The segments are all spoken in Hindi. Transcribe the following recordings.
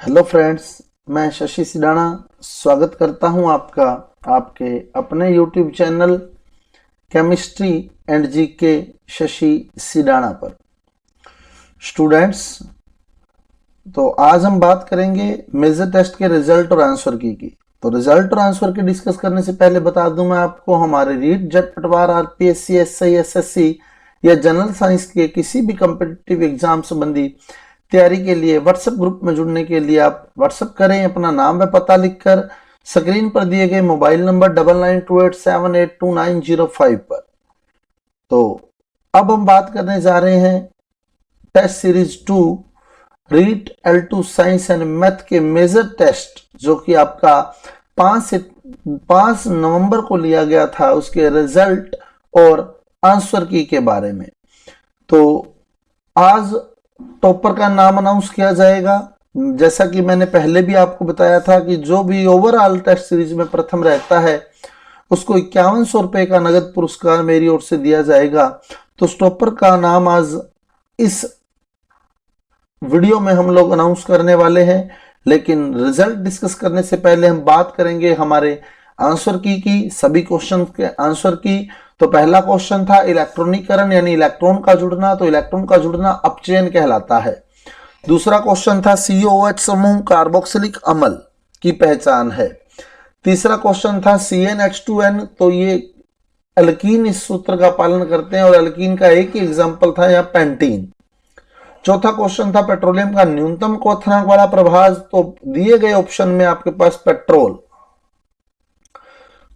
हेलो फ्रेंड्स, मैं शशि सिडाना स्वागत करता हूं आपका आपके अपने YouTube channel chemistry and GK Shashi Sidana पर। स्टूडेंट्स, तो आज हम बात करेंगे मेजर टेस्ट के रिजल्ट और आंसर की। तो रिजल्ट और आंसर की डिस्कस करने से पहले बता दूं मैं आपको, हमारे रीट जेट पटवार आरपीएससी एसआई एसएससी या जनरल साइंस के किसी भी कॉम्पिटिटिव एग्जाम संबंधी तैयारी के लिए व्हाट्सएप ग्रुप में जुड़ने के लिए आप व्हाट्सएप करें अपना नाम व पता लिखकर स्क्रीन पर दिए गए मोबाइल नंबर 9928782905 पर। तो अब हम बात करने जा रहे हैं test series 2 REET L2 science and math के मेजर टेस्ट, जो कि आपका 5 नवंबर को लिया गया था, उसके रिजल्ट और आंसर की के बारे में। तो आज टॉपर का नाम अनाउंस किया जाएगा। जैसा कि मैंने पहले भी आपको बताया था कि जो भी ओवरऑल टेस्ट सीरीज में प्रथम रहता है उसको 5100 रुपए का नगद पुरस्कार मेरी ओर से दिया जाएगा। तो टॉपर का नाम आज इस वीडियो में हम लोग अनाउंस करने वाले हैं, लेकिन रिजल्ट डिस्कस करने से पहले हम बात करेंगे हमारे आंसर की सभी क्वेश्चन के आंसर की। तो पहला क्वेश्चन था इलेक्ट्रॉनिकरण यानी इलेक्ट्रॉन का जुड़ना। तो इलेक्ट्रॉन का जुड़ना अपचयन कहलाता है। दूसरा क्वेश्चन था COOH समूह कार्बोक्सिलिक अम्ल की पहचान है। तीसरा क्वेश्चन था CnH2n। तो ये एल्कीन इस सूत्र का पालन करते हैं और एल्कीन का एक ही एग्जाम्पल था यहाँ पेंटीन। चौथा क्वेश्चन था पेट्रोलियम का न्यूनतम क्वथनांक वाला प्रभाज। तो दिए गए ऑप्शन में आपके पास पेट्रोल।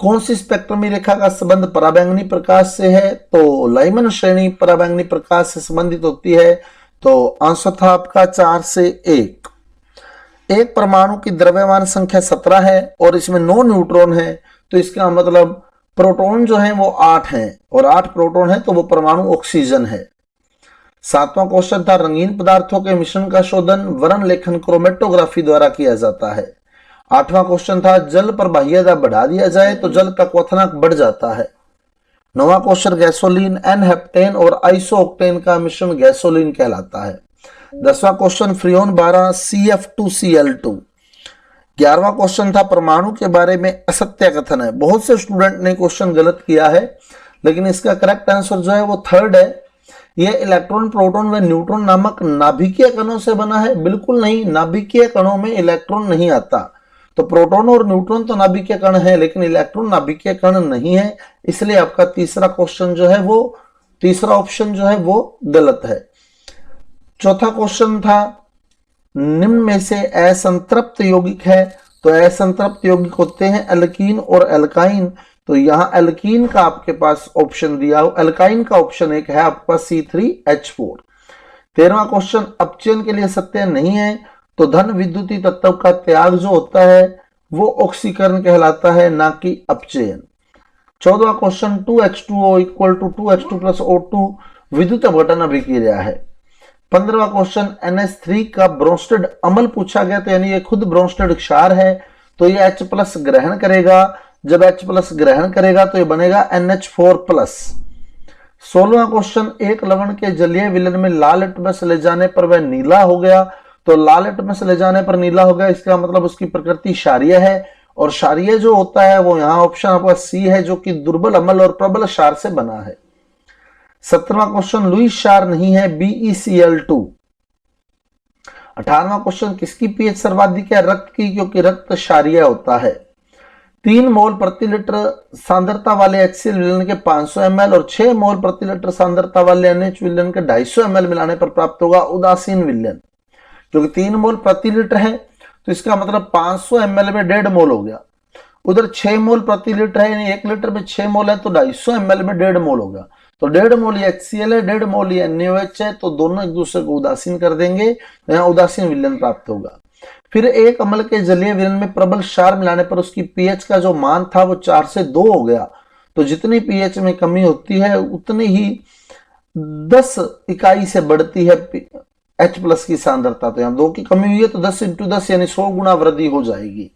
कौन सी स्पेक्ट्रमी रेखा का संबंध पराबैंगनी प्रकाश से है? तो लाइमन श्रेणी पराबैंगनी प्रकाश से संबंधित होती है। तो आंसर था आपका 4 से 1। एक परमाणु की द्रव्यमान संख्या 17 है और इसमें 9 न्यूट्रॉन है। तो इसका मतलब प्रोटॉन जो है वो 8 हैं और 8 प्रोटॉन है, तो वो परमाणु ऑक्सीजन है। सातवां क्वेश्चन था रंगीन पदार्थों के मिश्रण का शोधन वर्ण लेखन क्रोमेटोग्राफी द्वारा किया जाता है। आठवां क्वेश्चन था जल पर बाह्य दाब बढ़ा दिया जाए तो जल का क्वथनांक बढ़ जाता है। नौवां क्वेश्चन गैसोलीन एन हेप्टेन और आइसोऑक्टेन का मिश्रण गैसोलीन कहलाता है। 10वां क्वेश्चन फ्रियोन 12 CF2Cl2। 11वां क्वेश्चन था परमाणु के बारे में असत्य कथन है। बहुत से स्टूडेंट ने क्वेश्चन गलत किया है, लेकिन इसका करेक्ट आंसर जो है वो थर्ड है। यह इलेक्ट्रॉन प्रोटॉन व न्यूट्रॉन नामक नाभिकीय कणों से बना है। बिल्कुल नहीं, नाभिकीय कणों में इलेक्ट्रॉन नहीं आता। तो प्रोटॉन और न्यूट्रॉन तो नाभिकीय कण है, लेकिन इलेक्ट्रॉन नाभिकीय कण नहीं है। इसलिए आपका तीसरा क्वेश्चन जो है वो तीसरा ऑप्शन जो है वो गलत है। चौथा क्वेश्चन था निम्न में से असंतृप्त यौगिक है। तो असंतृप्त यौगिक होते हैं एल्कीन और एल्काइन। तो यहां एल्कीन का आपके पास ऑप्शन दिया हो, एल्काइन का ऑप्शन एक है आपके पास C3H4। 13वां क्वेश्चन अपचयन के लिए सत्य नहीं है। तो धन विद्युतीय तत्व का त्याग जो होता है वो ऑक्सीकरण कहलाता है, ना कि अपचयन। 14वां question 2H2O equal to 2H2 plus O2 विद्युत अपघटन अभिक्रिया है। 15वां क्वेश्चन NH3 का ब्रोंस्टेड अम्ल पूछा गया। तो यानी ये खुद ब्रोंस्टेड क्षार है, तो ये H प्लस ग्रहण करेगा। जब H प्लस ग्रहण करेगा तो ये बनेगा NH4+। 16वां क्वेश्चन एक लवण के जलीय विलयन में लाल लिटमस ले जाने पर वह नीला हो गया। तो लाल लिटमस ले जाने पर नीला हो गया, इसका मतलब उसकी प्रकृति क्षारीय है। और क्षारीय जो होता है वो यहाँ ऑप्शन आपका C है, जो कि दुर्बल अम्ल और प्रबल क्षार से बना है। 17वां क्वेश्चन लुईस क्षार नहीं है, BeCl2। 18वां क्वेश्चन किसकी पीएच सर्वाधिक है? रक्त की, क्योंकि रक्त क्षारीय होता है। 3 मोल प्रति लीटर सांद्रता वाले HCl विलयन के 500 ml और 6 मोल प्रति लीटर सांद्रता वाले NH विलयन के 250 ml मिलाने पर प्राप्त होगा उदासीन विलयन। क्योंकि 3 मोल प्रति लीटर है तो इसका मतलब 500 ml में 1.5 मोल हो गया। उधर 6 मोल प्रति लीटर है, यानी 1 लीटर में 6 मोल है, तो 250 ml में 1.5 मोल होगा। तो 1.5 मोल ये HCl है, 1.5 मोल ये NaOH है, तो दोनों एक दूसरे को उदासीन कर देंगे, तो यहाँ उदासीन विलयन प्राप्त होगा। फिर एक अम्ल के जलीय विलयन में प्रबल क्षार मिलाने पर उसकी पीएच का जो मान था वो 4 से 2 हो गया। तो जितनी पीएच में कमी होती है उतनी ही 10 इकाई से बढ़ती है H प्लस की सांद्रता। तो यहाँ 2 की कमी हुई है तो 10 × 10 यानी 100 गुना वृद्धि हो जाएगी।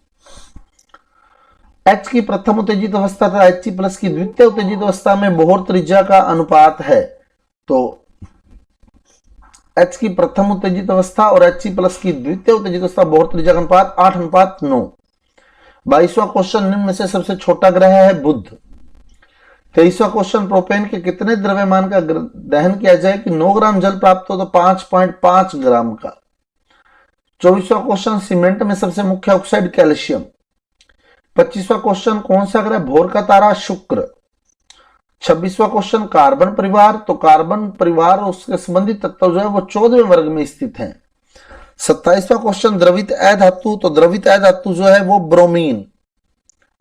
H की प्रथम उत्तेजित अवस्था तथा He प्लस की द्वितीय उत्तेजित अवस्था में बोहर त्रिज्या का अनुपात है। तो H की प्रथम उत्तेजित अवस्था और H+ की द्वितीय उत्तेजित अवस्था बोहर त्रिज्या का अनुपात 8:9। 22वां क्वेश्चन, निम्न में से सबसे छोटा ग्रह है बुध। 23वां क्वेश्चन, प्रोपेन के कितने द्रव्यमान का दहन किया जाए कि 9 ग्राम जल प्राप्त हो तो 5.5 ग्राम का। 24वां क्वेश्चन, सीमेंट में सबसे मुख्य ऑक्साइड कैल्शियम। 25वां क्वेश्चन, कौन सा ग्रह भोर का तारा? शुक्र। 26वां क्वेश्चन, कार्बन परिवार, तो कार्बन परिवार और उसके संबंधित तत्व जो है वो 14वें वर्ग में स्थित हैं। 27वां क्वेश्चन, द्रवित अधातु, तो द्रवित अधातु जो है वो ब्रोमीन।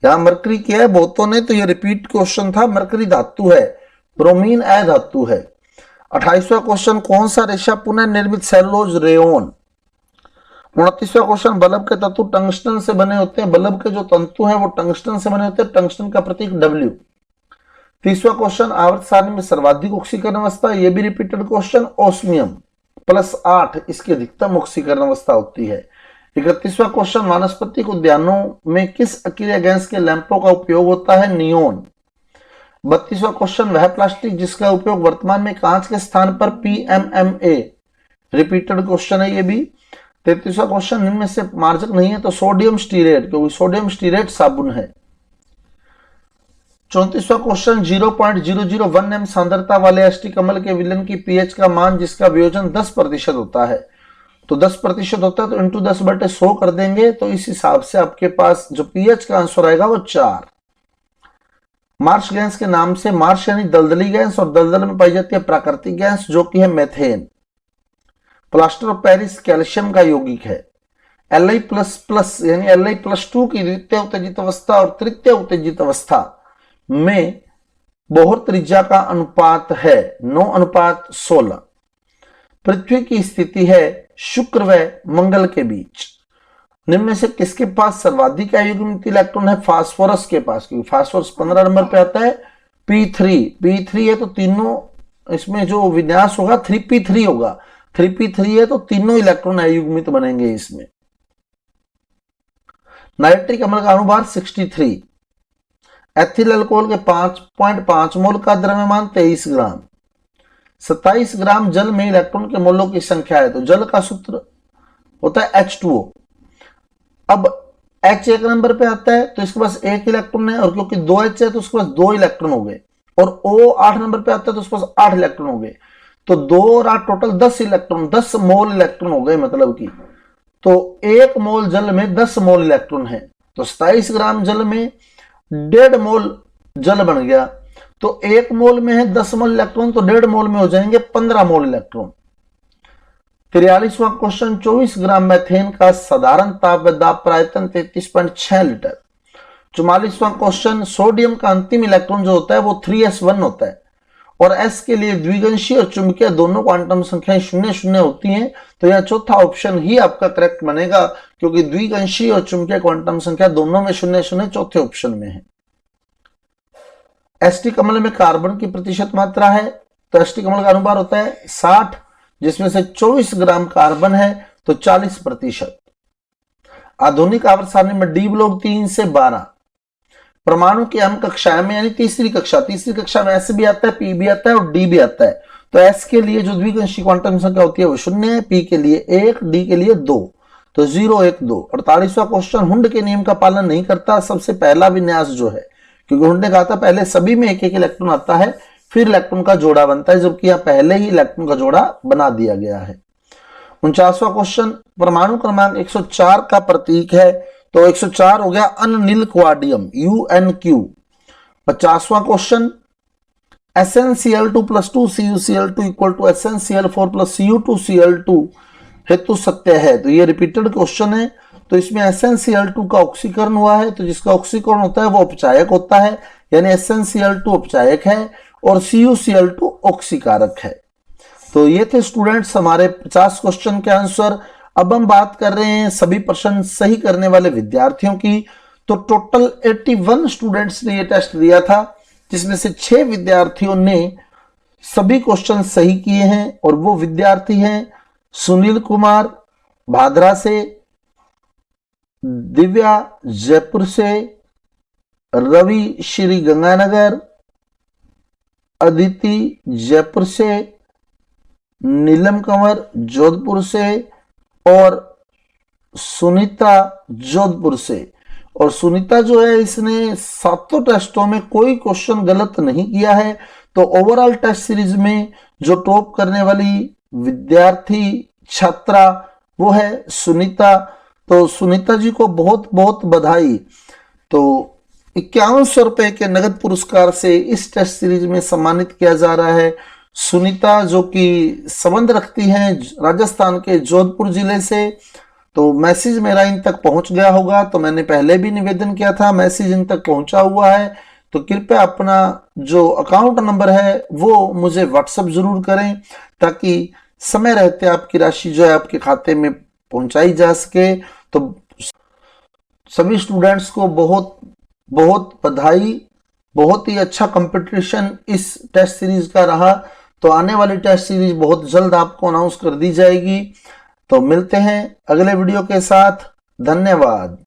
यहां मरकरी किया है बहुतों ने, तो ये रिपीट क्वेश्चन था, मरकरी धातु है, ब्रोमीन अधातु है। 28वां क्वेश्चन, कौन सा रेशा पुनः निर्मित सेलुलोज? रेयोन। 29वां क्वेश्चन, बल्ब के तंतु टंगस्टन से बने होते हैं, बल्ब के जो तंतु हैं वो टंगस्टन से बने होते हैं, टंगस्टन का प्रतीक W। 30वां क्वेश्चन, आवर्त सारणी में सर्वाधिक ऑक्सीकरण अवस्था, ये भी रिपीटेड क्वेश्चन, ओस्मियम +8 इसकी अधिकतम ऑक्सीकरण अवस्था होती है। 31वां क्वेश्चन, वानस्पतिक उद्यानों में किस अकेरिया गैस के लैंपों का उपयोग होता है? नियोन। 32वां क्वेश्चन, वह प्लास्टिक जिसका उपयोग वर्तमान में कांच के स्थान पर PMMA, रिपीटेड क्वेश्चन है ये भी। 33वां क्वेश्चन, निम्न में से मार्जक नहीं है तो सोडियम स्टीरेट, क्योंकि सोडियम स्टीरेट साबुन है। 34वां क्वेश्चन, 0.001 m सांद्रता वाले अष्टकमल के विलयन की pH का मान जिसका वियोजन 10% होता है, तो 10% होता है तो इंटू 10/100 कर देंगे, तो इस हिसाब से आपके पास जो pH का आंसर आएगा वो 4। मार्श गैस के नाम से, मार्श यानी दलदली गैस, और दलदल में पाई जाती है प्राकृतिक गैस जो कि है methane. Plaster of Paris calcium का यौगिक है। Li++ यानी Li+2 की द्वितीय उत्तेजित अवस्था और तृतीय उत्तेजित अवस्था में बोहर त्रिज्या का अनुपात है 9:16। पृथ्वी की स्थिति है शुक्र व मंगल के बीच। निम्न में से किसके पास सर्वाधिक अयुग्मित इलेक्ट्रॉन है? फास्फोरस के पास, क्योंकि फास्फोरस 15 नंबर पे आता है। P3 है तो तीनों इसमें जो विन्यास होगा 3p3 होगा, 3p3 है तो तीनों इलेक्ट्रॉन अयुग्मित बनेंगे इसमें। नाइट्रिक अम्ल का अणुभार 63। एथिल अल्कोहल के 5.5 मोल का द्रव्यमान 23 ग्राम। 27 ग्राम जल में इलेक्ट्रॉन के मोलों की संख्या है, तो जल का सूत्र होता है H2O। अब H 1 नंबर पे आता है तो इसके पास 1 इलेक्ट्रॉन है, और क्योंकि 2H है तो उसके पास 2 इलेक्ट्रॉन हो गए, और O 8 नंबर पे आता है तो उसके पास 8 इलेक्ट्रॉन हो गए, तो 2 और 8 टोटल 10 इलेक्ट्रॉन, 10 मोल इलेक्ट्रॉन हो गए, मतलब की तो 1 मोल जल में 10 मोल इलेक्ट्रॉन है, तो 27 ग्राम जल में 1.5 मोल जल बन गया, तो 1 मोल में है 10 मोल इलेक्ट्रॉन, तो 1.5 मोल में हो जाएंगे 15 मोल इलेक्ट्रॉन। 43वां क्वेश्चन, 24 ग्राम मैथेन का साधारण ताप व दाब प्रायतन 33.6 लीटर। 44वां क्वेश्चन, सोडियम का अंतिम इलेक्ट्रॉन जो होता है वो 3s1 होता है, और s के लिए द्विगंशीय और चुंबकीय दोनों क्वांटम संख्याएं 0-0 होती हैं, तो यह चौथा ऑप्शन ही आपका करेक्ट बनेगा, क्योंकि द्विगंशीय और चुंबकीय क्वांटम संख्या दोनों में 0-0 चौथे ऑप्शन में है। एस्टिक अम्ल में कार्बन की प्रतिशत मात्रा है, तो एस्टिक अम्ल का अनुभार होता है 60, जिसमें से 24 ग्राम कार्बन है तो 40%। आधुनिक आवर्त सारणी में डी ब्लॉक 3 से 12। परमाणु की अहम कक्षा में यानी तीसरी कक्षा में एस भी आता है, पी भी आता है और डी भी आता है, तो एस के लिए जो द्विगंशीय क्वांटम संख्या होती है वो 0 है, पी के लिए 1, डी के लिए 2, तो 0, 1, 2। 48वां क्वेश्चन, हुंड के नियम का पालन नहीं करता सबसे पहला विन्यास जो है, क्योंकि हुंड ने कहा था पहले सभी में एक इलेक्ट्रॉन आता है फिर इलेक्ट्रॉन का जोड़ा बनता है, जबकि यहां पहले ही इलेक्ट्रॉन का जोड़ा बना दिया गया है। 49वां क्वेश्चन, परमाणु क्रमांक 104 का प्रतीक है, तो 104 हो गया अनिल क्वाडियम UnQ। 50वां question, SnCl2 + 2 CuCl2 = SnCl4 + Cu2Cl2 हेतु सत्य है, तो ये रिपीटेड क्वेश्चन है, तो इसमें SnCl2 का ऑक्सीकरण हुआ है, तो जिसका ऑक्सीकरण होता है वो उपचायक होता है, यानी SnCl2 उपचायक है और CuCl2 ऑक्सीकारक है। तो ये थे स्टूडेंट्स हमारे 50 क्वेश्चन के आंसर। अब हम बात कर रहे हैं सभी प्रश्न सही करने वाले विद्यार्थियों की, तो टोटल 81 स्टूडेंट्स ने ये टेस्ट दिया था, जिसमें से 6 विद्यार्थियों ने सभी क्वेश्चन सही किए हैं, और वो विद्यार्थी हैं सुनील कुमार भादरा से, दिव्या जयपुर से, रवि श्री गंगानगर, अदिति जयपुर से, नीलम कंवर जोधपुर से और सुनीता जोधपुर से। और सुनीता जो है इसने सातों टेस्टों में कोई क्वेश्चन गलत नहीं किया है। तो ओवरऑल टेस्ट सीरीज में जो टॉप करने वाली विद्यार्थी छात्रा वो है सुनीता। तो सुनीता जी को बहुत बहुत बधाई। तो 5100 रुपए के नगद पुरस्कार से इस टेस्ट सीरीज में सम्मानित किया जा रहा है सुनीता, जो कि संबंध रखती हैं राजस्थान के जोधपुर जिले से। तो मैसेज मेरा इन तक पहुंच गया होगा। तो मैंने पहले भी निवेदन किया था, मैसेज इन तक पहुंचा हुआ है। तो कृपया अपना जो अकाउंट नंबर है वो मुझे व्हाट्सएप जरूर करें, ताकि समय रहते आपकी राशि जो है आपके खाते में पहुंचाई जा सके। तो सभी स्टूडेंट्स को बहुत बहुत बधाई। बहुत ही अच्छा कंपटीशन इस टेस्ट सीरीज का रहा। तो आने वाली टेस्ट सीरीज बहुत जल्द आपको अनाउंस कर दी जाएगी। तो मिलते हैं अगले वीडियो के साथ। धन्यवाद।